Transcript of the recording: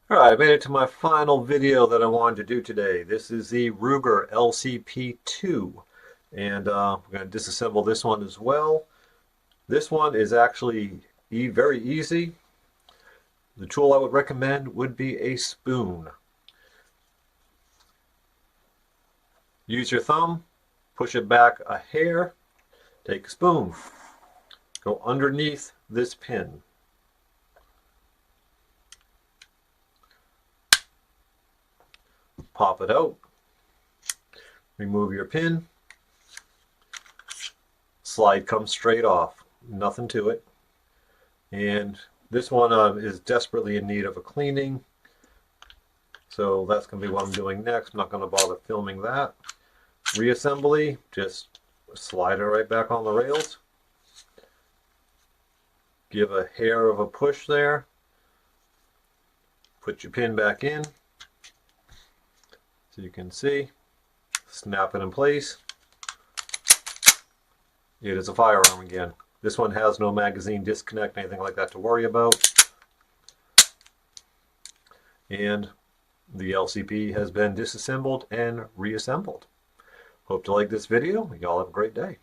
Alright, I made it to my final video that I wanted to do today. This is the Ruger LCP2, and we're going to disassemble this one as well. This one is actually very easy. The tool I would recommend would be a spoon. Use your thumb, push it back a hair, take a spoon, go underneath this pin. Pop it out, remove your pin, slide comes straight off, nothing to it. And this one is desperately in need of a cleaning, so that's going to be what I'm doing next. I'm not going to bother filming that. Reassembly, just slide it right back on the rails. Give a hair of a push there. Put your pin back in. So you can see, snap it in place. It is a firearm again. This one has no magazine disconnect, anything like that to worry about. And the LCP has been disassembled and reassembled. Hope to like this video. Y'all have a great day.